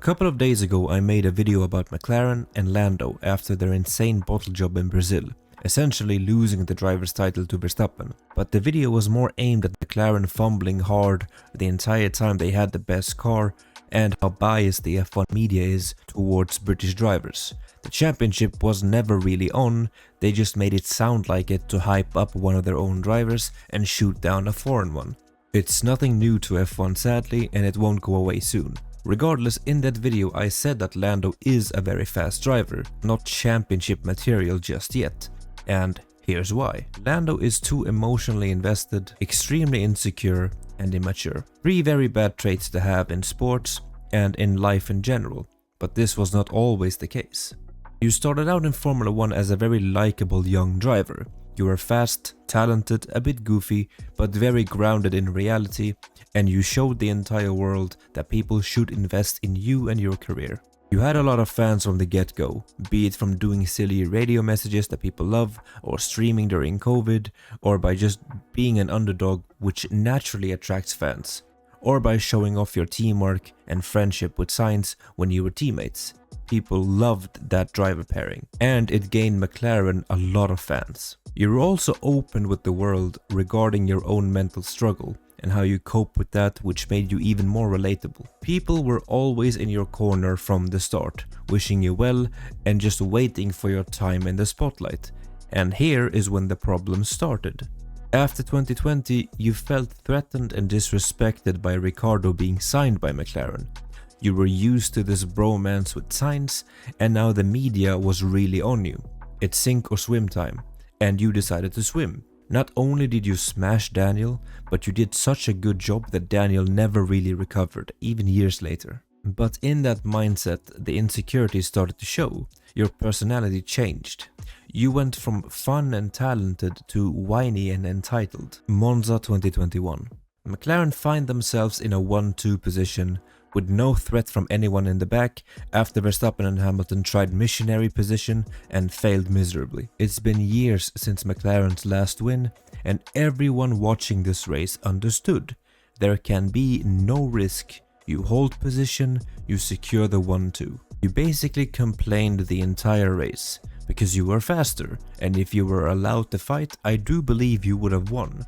couple of days ago I made a video about McLaren and Lando after their insane bottle job in Brazil, essentially losing the driver's title to Verstappen. But the video was more aimed at McLaren fumbling hard the entire time they had the best car and how biased the F1 media is towards British drivers. The championship was never really on, they just made it sound like it to hype up one of their own drivers and shoot down a foreign one. It's nothing new to F1 sadly, and it won't go away soon. Regardless, in that video I said that Lando is a very fast driver, not championship material just yet. And here's why. Lando is too emotionally invested, extremely insecure and immature. 3 very bad traits to have in sports and in life in general, but this was not always the case. You started out in Formula 1 as a very likable young driver. You were fast, talented, a bit goofy, but very grounded in reality, and you showed the entire world that people should invest in you and your career. You had a lot of fans from the get-go, be it from doing silly radio messages that people love, or streaming during COVID, or by just being an underdog, which naturally attracts fans, or by showing off your teamwork and friendship with Sainz when you were teammates. People loved that driver pairing, and it gained McLaren a lot of fans. You were also open with the world regarding your own mental struggle and how you cope with that, which made you even more relatable. People were always in your corner from the start, wishing you well and just waiting for your time in the spotlight. And here is when the problem started. After 2020, you felt threatened and disrespected by Ricciardo being signed by McLaren. You were used to this bromance with Sainz, and now the media was really on you. It's sink or swim time, and you decided to swim. Not only did you smash Daniel, but you did such a good job that Daniel never really recovered, even years later. But in that mindset, the insecurities started to show. Your personality changed. You went from fun and talented to whiny and entitled. Monza 2021. McLaren find themselves in a 1-2 position with no threat from anyone in the back after Verstappen and Hamilton tried missionary position and failed miserably. It's been years since McLaren's last win, and everyone watching this race understood. There can be no risk. You hold position, you secure the 1-2. You basically complained the entire race because you were faster, and if you were allowed to fight, I do believe you would have won.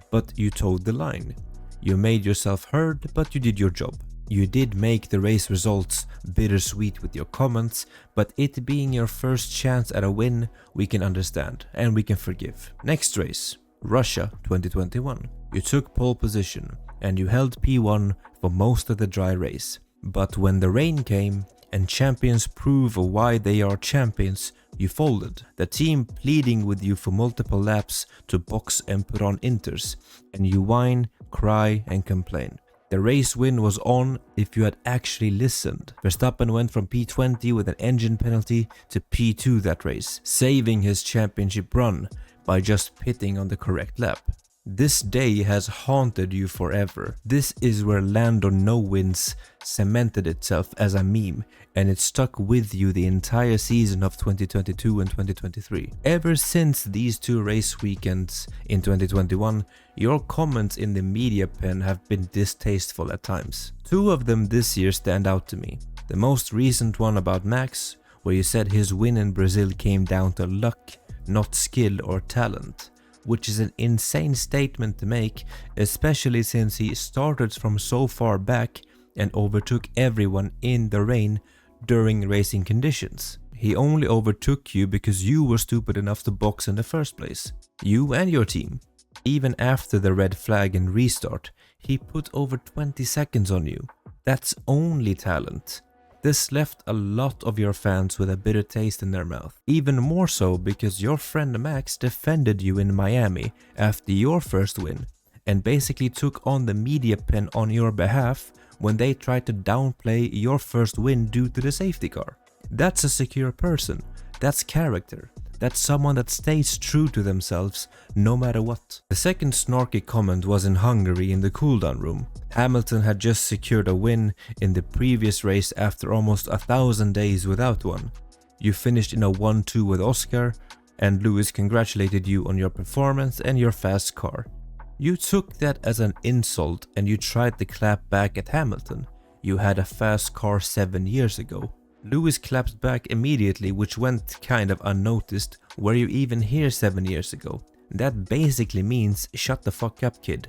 But you toed the line. You made yourself heard, but you did your job. You did make the race results bittersweet with your comments, but it being your first chance at a win, we can understand and we can forgive. Next race, Russia 2021. You took pole position and you held P1 for most of the dry race. But when the rain came and champions prove why they are champions, you folded. The team pleading with you for multiple laps to box and put on inters, and you whine, cry and complain. The race win was on if you had actually listened. Verstappen went from P20 with an engine penalty to P2 that race, saving his championship run by just pitting on the correct lap. This day has haunted you forever. This is where Lando no wins cemented itself as a meme, and it stuck with you the entire season of 2022 and 2023. Ever since these 2 race weekends in 2021, your comments in the media pen have been distasteful at times. 2 of them this year stand out to me. The most recent one about Max, where you said his win in Brazil came down to luck, not skill or talent, which is an insane statement to make, especially since he started from so far back and overtook everyone in the rain during racing conditions. He only overtook you because you were stupid enough to box in the first place. You and your team. Even after the red flag and restart, he put over 20 seconds on you. That's only talent. This left a lot of your fans with a bitter taste in their mouth. Even more so because your friend Max defended you in Miami after your first win and basically took on the media pen on your behalf when they tried to downplay your first win due to the safety car. That's a secure person. That's character. That's someone that stays true to themselves no matter what. The second snarky comment was in Hungary in the cooldown room. Hamilton had just secured a win in the previous race after almost 1,000 days without one. You finished in a 1-2 with Oscar, and Lewis congratulated you on your performance and your fast car. You took that as an insult and you tried to clap back at Hamilton. "You had a fast car 7 years ago." Lewis clapped back immediately, which went kind of unnoticed. "Were you even here 7 years ago?" That basically means shut the fuck up, kid.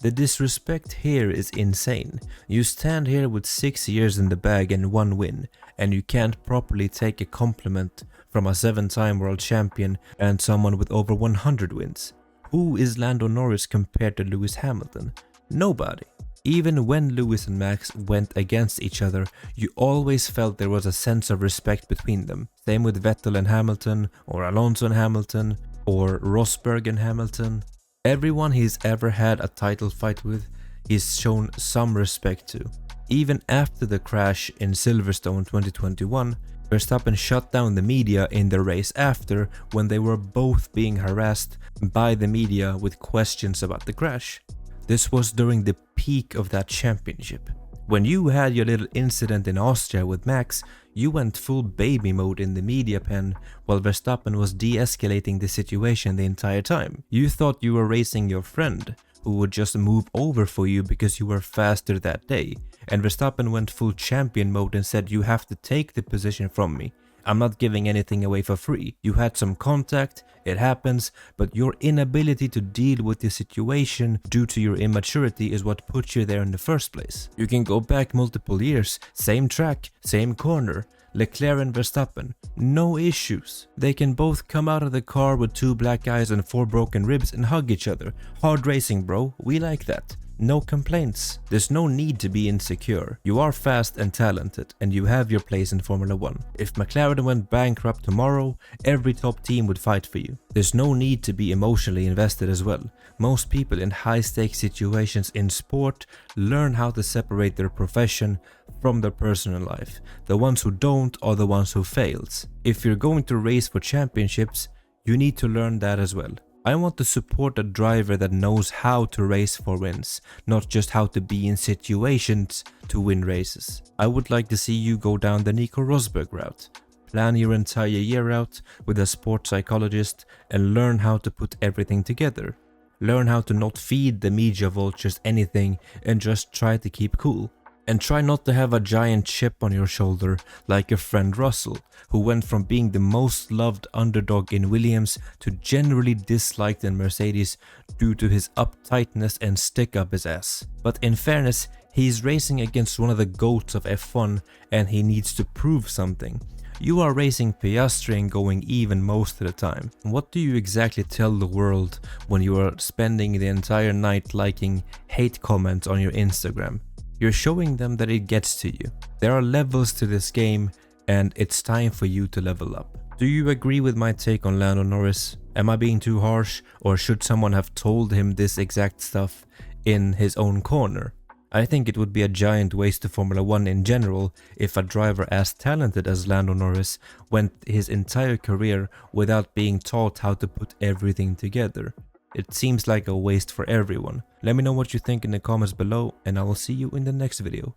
The disrespect here is insane. You stand here with 6 years in the bag and 1 win, and you can't properly take a compliment from a 7-time world champion and someone with over 100 wins. Who is Lando Norris compared to Lewis Hamilton? Nobody. Even when Lewis and Max went against each other, you always felt there was a sense of respect between them. Same with Vettel and Hamilton, or Alonso and Hamilton, or Rosberg and Hamilton. Everyone he's ever had a title fight with, he's shown some respect to. Even after the crash in Silverstone 2021, Verstappen shut down the media in the race after, when they were both being harassed by the media with questions about the crash. This was during the peak of that championship. When you had your little incident in Austria with Max, you went full baby mode in the media pen while Verstappen was de-escalating the situation the entire time. You thought you were racing your friend, who would just move over for you because you were faster that day, and Verstappen went full champion mode and said, "You have to take the position from me. I'm not giving anything away for free." You had some contact, it happens, but your inability to deal with the situation due to your immaturity is what put you there in the first place. You can go back multiple years, same track, same corner, Leclerc and Verstappen, no issues. They can both come out of the car with 2 black eyes and 4 broken ribs and hug each other. Hard racing, bro, we like that. No complaints. There's no need to be insecure. You are fast and talented, and you have your place in Formula 1. If McLaren went bankrupt tomorrow, every top team would fight for you. There's no need to be emotionally invested as well. Most people in high-stakes situations in sport learn how to separate their profession from their personal life. The ones who don't are the ones who fails. If you're going to race for championships, you need to learn that as well. I want to support a driver that knows how to race for wins, not just how to be in situations to win races. I would like to see you go down the Nico Rosberg route. Plan your entire year out with a sports psychologist and learn how to put everything together. Learn how to not feed the media vultures anything and just try to keep cool. And try not to have a giant chip on your shoulder like your friend Russell, who went from being the most loved underdog in Williams to generally disliked in Mercedes due to his uptightness and stick up his ass. But in fairness, he's racing against one of the GOATs of F1 and he needs to prove something. You are racing Piastri and going even most of the time. What do you exactly tell the world when you are spending the entire night liking hate comments on your Instagram? You're showing them that it gets to you. There are levels to this game and it's time for you to level up. Do you agree with my take on Lando Norris? Am I being too harsh, or should someone have told him this exact stuff in his own corner? I think it would be a giant waste to Formula 1 in general if a driver as talented as Lando Norris went his entire career without being taught how to put everything together. It seems like a waste for everyone. Let me know what you think in the comments below, and I will see you in the next video.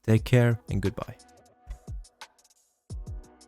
Take care and goodbye.